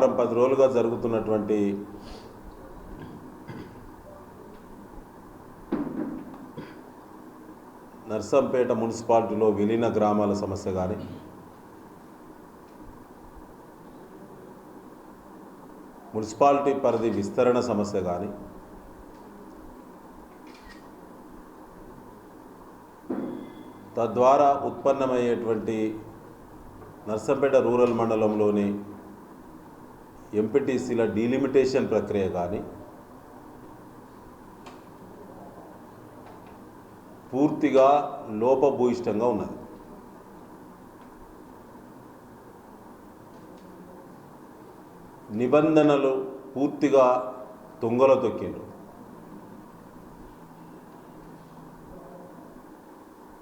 వారం 10 రోజులుగా జరుగుతున్నటువంటి నర్సంపేట మున్సిపాలిటీలో విలీన గ్రామాల సమస్య కానీ, మున్సిపాలిటీ పరిధి విస్తరణ సమస్య కానీ, తద్వారా ఉత్పన్నమయ్యేటువంటి నర్సంపేట రూరల్ మండలంలోని ఎంపీటీసీల డీలిమిటేషన్ ప్రక్రియ కానీ పూర్తిగా లోపభూయిష్టంగా ఉన్నది. నిబంధనలు పూర్తిగా తుంగలో తొక్కిండ్రు.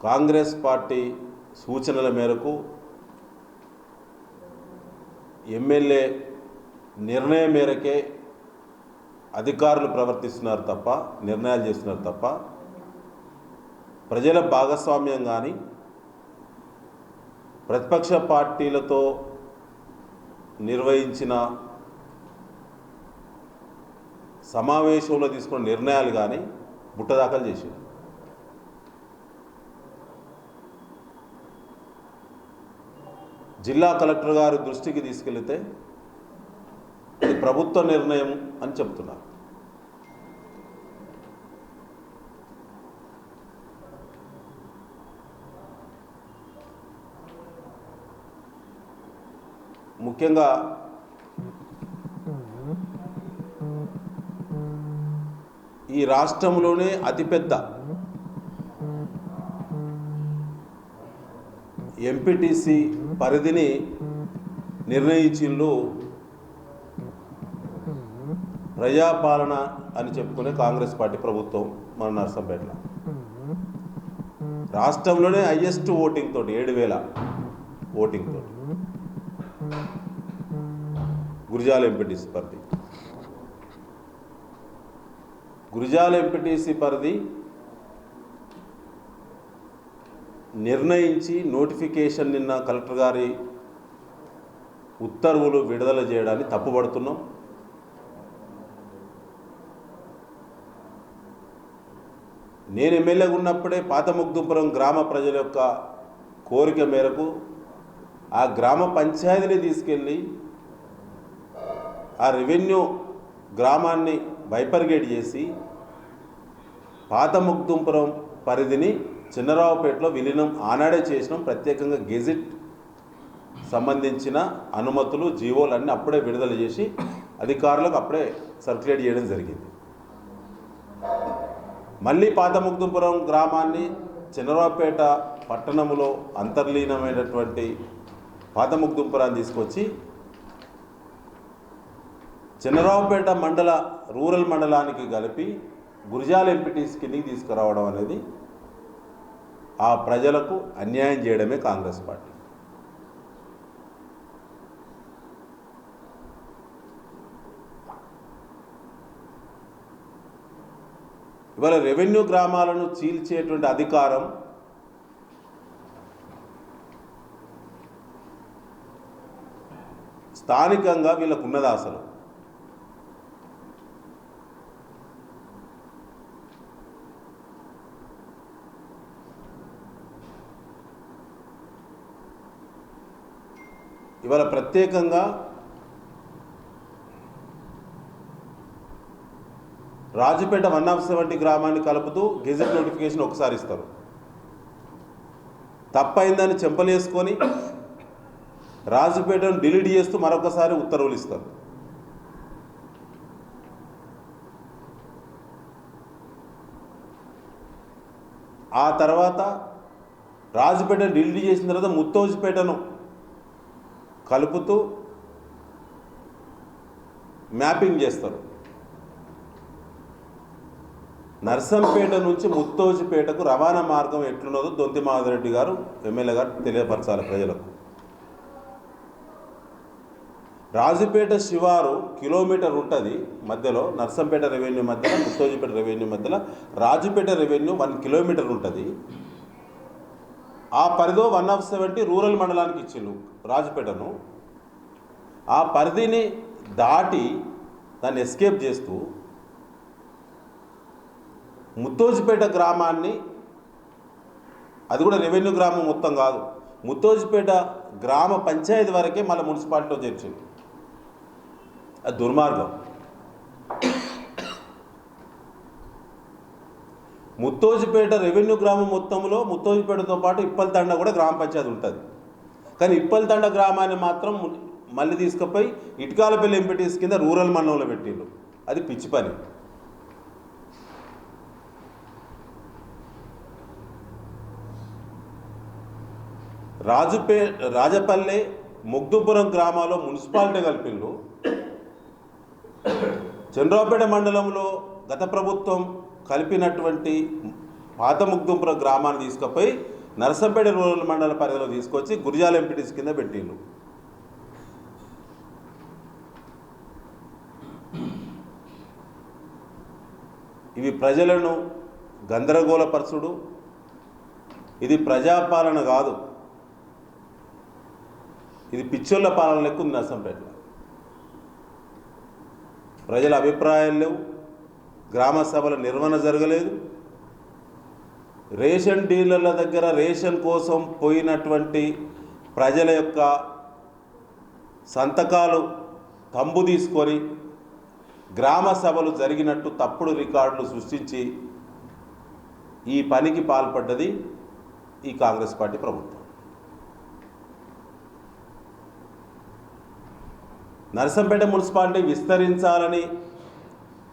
కాంగ్రెస్ పార్టీ సూచనల మేరకు ఎమ్మెల్యే నిర్ణయం మేరకే అధికారులు ప్రవర్తిస్తున్నారు తప్ప, నిర్ణయాలు చేస్తున్నారు తప్ప, ప్రజల భాగస్వామ్యం కానీ ప్రతిపక్ష పార్టీలతో నిర్వహించిన సమావేశంలో తీసుకున్న నిర్ణయాలు కానీ బుట్టదాఖలు చేశారు. జిల్లా కలెక్టర్ గారి దృష్టికి తీసుకెళ్తే ఇది ప్రభుత్వ నిర్ణయం అని చెప్తున్నారు. ముఖ్యంగా ఈ రాష్ట్రంలోనే అతిపెద్ద ఎంపీటీసీ పరిధిని నిర్ణయించిండ్రు ప్రజాపాలన అని చెప్పుకునే కాంగ్రెస్ పార్టీ ప్రభుత్వం మన నర్సంపేటలో. రాష్ట్రంలోనే హైయెస్ట్ ఓటింగ్ తోటి 7,000 ఓటింగ్ తోటి గురిజాల ఎంపీటీసీ పరిధి. గురిజాల ఎంపీటీసీ పరిధి నిర్ణయించి నోటిఫికేషన్ నిన్న కలెక్టర్ గారి ఉత్తర్వులు విడుదల చేయడాన్ని తప్పుపడుతున్నాం. నేను ఎమ్మెల్యేగా ఉన్నప్పుడే పాతముగ్దుపురం గ్రామ ప్రజల యొక్క కోరిక మేరకు ఆ గ్రామ పంచాయతీని తీసుకెళ్ళి ఆ రెవెన్యూ గ్రామాన్ని బైపర్గేట్ చేసి పాతముగ్దుపురం పరిధిని చిన్నరావుపేటలో విలీనం ఆనాడే చేసినాం. ప్రత్యేకంగా గెజిట్ సంబంధించిన అనుమతులు, జీవోలు అన్నీ అప్పుడే విడుదల చేసి అధికారులకు అప్పుడే సర్క్యులేట్ చేయడం జరిగింది. మళ్ళీ పాతముగ్దుపురం గ్రామాన్ని చిన్నరావుపేట పట్టణంలో అంతర్లీనమైనటువంటి పాతముగ్దుపురాన్ని తీసుకొచ్చి చిన్నరావుపేట మండల రూరల్ మండలానికి కలిపి గురిజాల ఎంపీటీసీ కిందికి తీసుకురావడం అనేది ఆ ప్రజలకు అన్యాయం చేయడమే కాంగ్రెస్ పార్టీ. ఇవాళ రెవెన్యూ గ్రామాలను చీల్చేటువంటి అధికారం స్థానికంగా వీళ్ళకు ఉన్నది. అసలు ఇవాళ ప్రత్యేకంగా రాజుపేట 170 గ్రామాన్ని కలుపుతూ గెజెట్ నోటిఫికేషన్ ఒకసారి ఇస్తారు. తప్పైందని చెంపలేసుకొని రాజుపేటను డిలీట్ చేస్తూ మరొకసారి ఉత్తర్వులు ఇస్తారు. ఆ తర్వాత రాజుపేటను డిలీట్ చేసిన తర్వాత ముత్తోజుపేటను కలుపుతూ మ్యాపింగ్ చేస్తారు. నర్సంపేట నుంచి ముత్తోజుపేటకు రవాణా మార్గం ఎట్లున్నదో దొంతి మాధవరెడ్డి గారు ఎమ్మెల్యే గారు తెలియపరచాలి ప్రజలకు. రాజుపేట శివారు కిలోమీటర్ ఉంటుంది మధ్యలో, నర్సంపేట రెవెన్యూ మధ్యలో, ముత్తోజుపేట రెవెన్యూ మధ్యలో రాజుపేట రెవెన్యూ 1 కిలోమీటర్ ఉంటుంది. ఆ పరిధో 170 రూరల్ మండలానికి ఇచ్చిండు రాజుపేటను. ఆ పరిధిని దాటి దాన్ని ఎస్కేప్ చేస్తూ ముత్తోజిపేట గ్రామాన్ని, అది కూడా రెవెన్యూ గ్రామం మొత్తం కాదు, ముత్తోజిపేట గ్రామ పంచాయతీ వరకే మళ్ళీ మున్సిపాలిటీలో చేర్చింది. అది దుర్మార్గం. ముత్తోజిపేట రెవెన్యూ గ్రామం మొత్తంలో ముత్తోజిపేటతో పాటు ఇప్పల్తండ కూడా గ్రామ పంచాయతీ ఉంటుంది. కానీ ఇప్పల్తండ గ్రామాన్ని మాత్రం మళ్ళీ తీసుకుపోయి ఇటుకాలపల్లి ఎంపీటీస్ కింద రూరల్ మండలంలో పెట్టిండు. అది పిచ్చి పని. రాజపల్లె ముగ్దుపురం గ్రామాల్లో మున్సిపాలిటీ కలిపిండు. చంద్రాపేట మండలంలో గత ప్రభుత్వం కలిపినటువంటి పాత ముగ్దుపురం గ్రామాన్ని తీసుకుపోయి నరసంపేట రూరల్ మండల పరిధిలో తీసుకొచ్చి గురిజాల ఎంపీటీస్ కింద పెట్టిండు. ఇవి ప్రజలను గందరగోళపరచుడు. ఇది ప్రజాపాలన కాదు, ఇది పిచ్చోళ్ళ పాలన లెక్క ఉంది. నరసంపేటలో ప్రజల అభిప్రాయాలు లేవు, గ్రామ సభల నిర్వహణ జరగలేదు. రేషన్ డీలర్ల దగ్గర రేషన్ కోసం పోయినటువంటి ప్రజల యొక్క సంతకాలు తంబు తీసుకొని గ్రామ సభలు జరిగినట్టు తప్పుడు రికార్డులు సృష్టించి ఈ పనికి పాల్పడ్డది ఈ కాంగ్రెస్ పార్టీ ప్రభుత్వం. నరసంపేట మున్సిపాలిటీ విస్తరించాలని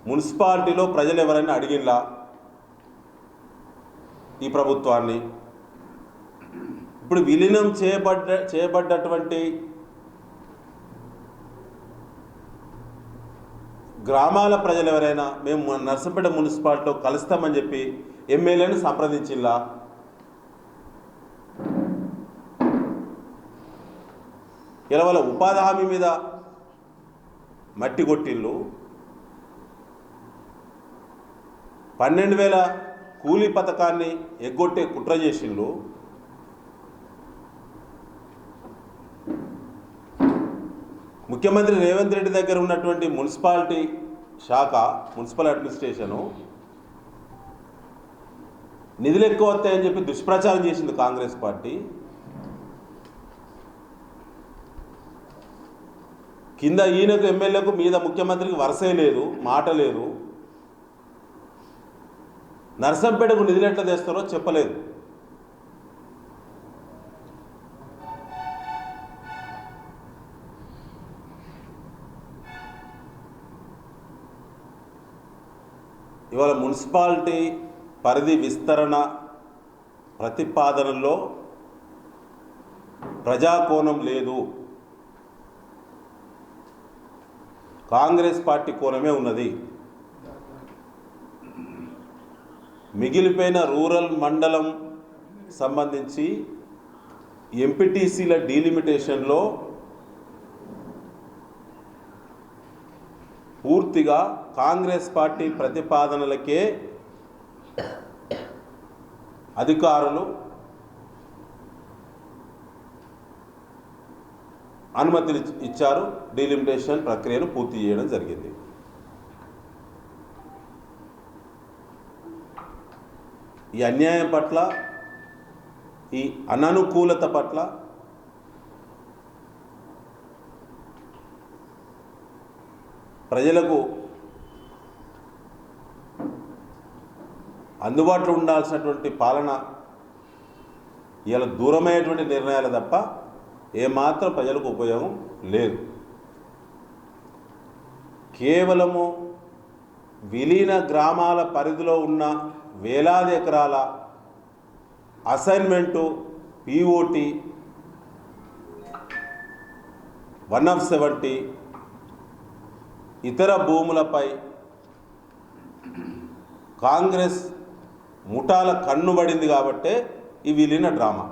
మున్సిపాలిటీలో ప్రజలు ఎవరైనా అడిగినలా ఈ ప్రభుత్వాన్ని? ఇప్పుడు విలీనం చేయబడ్డటువంటి గ్రామాల ప్రజలు ఎవరైనా మేము నరసంపేట మున్సిపాలిటీలో కలుస్తామని చెప్పి ఎమ్మెల్యేను సంప్రదించిల్లా? ఇలా వాళ్ళ ఉపాధి హామీ మీద మట్టి కొట్టిళ్ళు, 12,000 కూలీ పథకాన్ని ఎగ్గొట్టే కుట్ర చేసిళ్ళు. ముఖ్యమంత్రి రేవంత్ రెడ్డి దగ్గర ఉన్నటువంటి మున్సిపాలిటీ శాఖ, మున్సిపల్ అడ్మినిస్ట్రేషను నిధులు ఎక్కువ వస్తాయని చెప్పి దుష్ప్రచారం చేసింది కాంగ్రెస్ పార్టీ. కింద ఈయనకు ఎమ్మెల్యేకు మీద ముఖ్యమంత్రికి వరుసే లేదు, మాట లేదు. నరసంపేటకు నిధులు ఎట్లా తెస్తారో చెప్పలేదు. ఇవాళ మున్సిపాలిటీ పరిధి విస్తరణ ప్రతిపాదనలో ప్రజాకోణం లేదు, కాంగ్రెస్ పార్టీ కోణమే ఉన్నది. మిగిలిపోయిన రూరల్ మండలం సంబంధించి ఎంపీటీసీల డీలిమిటేషన్లో పూర్తిగా కాంగ్రెస్ పార్టీ ప్రతిపాదనలకే అధికారులు అనుమతులు ఇచ్చారు. డీలిమిటేషన్ ప్రక్రియను పూర్తి చేయడం జరిగింది. ఈ అన్యాయం పట్ల, ఈ అననుకూలత పట్ల ప్రజలకు అందుబాటులో ఉండాల్సినటువంటి పాలన ఇలా దూరమైనటువంటి నిర్ణయాలు తప్ప ఏమాత్రం ప్రజలకు ఉపయోగం లేదు. కేవలము విలీన గ్రామాల పరిధిలో ఉన్న వేలాది ఎకరాల అసైన్మెంటు, పిఓటి 1/70 ఇతర భూములపై కాంగ్రెస్ ముఠాల కన్నుబడింది కాబట్టే ఈ విలీన డ్రామా.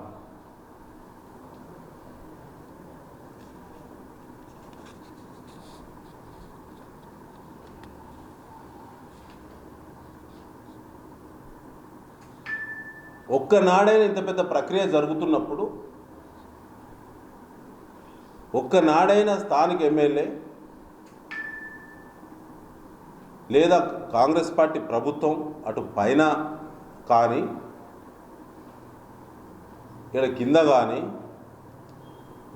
ఒక్కనాడైనా ఇంత పెద్ద ప్రక్రియ జరుగుతున్నప్పుడు ఒక్కనాడైనా స్థానిక ఎమ్మెల్యే లేదా కాంగ్రెస్ పార్టీ ప్రభుత్వం అటు పైన కానీ ఇక్కడ కింద కానీ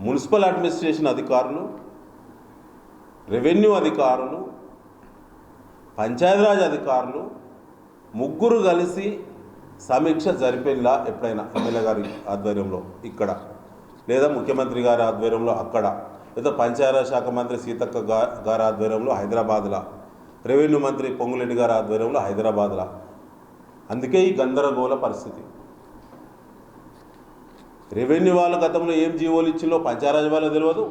మున్సిపల్ అడ్మినిస్ట్రేషన్ అధికారులు, రెవెన్యూ అధికారులు, పంచాయతీరాజ్ అధికారులు ముగ్గురు కలిసి సమీక్ష జరిపేలా ఎప్పుడైనా ఎమ్మెల్యే గారి ఆధ్వర్యంలో ఇక్కడ, లేదా ముఖ్యమంత్రి గారి ఆధ్వర్యంలో అక్కడ, లేదా పంచాయతీరాజ్ శాఖ మంత్రి సీతక్క గారి ఆధ్వర్యంలో హైదరాబాద్లో, రెవెన్యూ మంత్రి పొంగులేటి గారి ఆధ్వర్యంలో హైదరాబాద్లో. అందుకే ఈ గందరగోళ పరిస్థితి. రెవెన్యూ వాళ్ళ గతంలో ఏం జీవోలు ఇచ్చిందో పంచాయతీరాజ్ వాళ్ళు తెలియదు,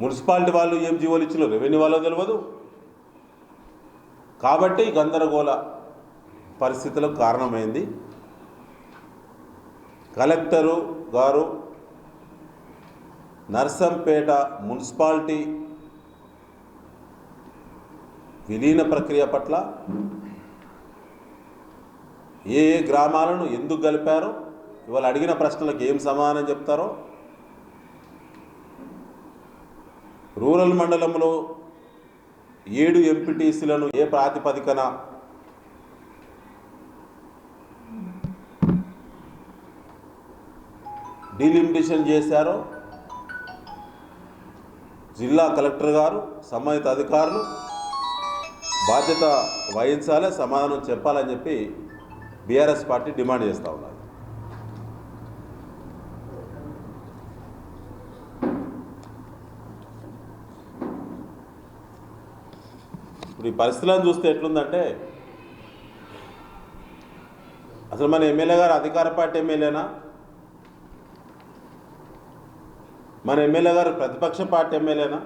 మున్సిపాలిటీ వాళ్ళు ఏం జీవోలు ఇచ్చిందో రెవెన్యూ వాళ్ళకు తెలియదు. కాబట్టి గందరగోళ పరిస్థితులకు కారణమైంది. కలెక్టరు గారు నర్సంపేట మున్సిపాలిటీ విలీన ప్రక్రియ పట్ల ఏ ఏ గ్రామాలను ఎందుకు కలిపారో, ఇవాళ అడిగిన ప్రశ్నలకు ఏం సమాధానం చెప్తారో, రూరల్ మండలంలో 7 ఎంపీటీసీలను ఏ ప్రాతిపదికన డీలిమిటేషన్ చేశారో జిల్లా కలెక్టర్ గారు, సంబంధిత అధికారులు బాధ్యత వహించాలి, సమాధానం చెప్పాలని చెప్పి బీఆర్ఎస్ పార్టీ డిమాండ్ చేస్తూ ఉన్నారు. ఇప్పుడు ఈ పరిస్థితులను చూస్తే ఎట్లుందంటే, అసలు మన ఎమ్మెల్యే గారు అధికార పార్టీ ఎమ్మెల్యేనా, మన ఎమ్మెల్యే గారు ప్రతిపక్ష పార్టీ ఎమ్మెల్యేనా,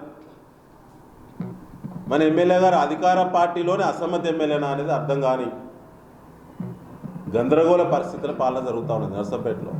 మన ఎమ్మెల్యే గారు అధికార పార్టీలోని అసమ్మతి ఎమ్మెల్యేనా అనేది అర్థం కాని గందరగోళ పరిస్థితుల పాలన జరుగుతూ ఉన్నది నర్సంపేటలో.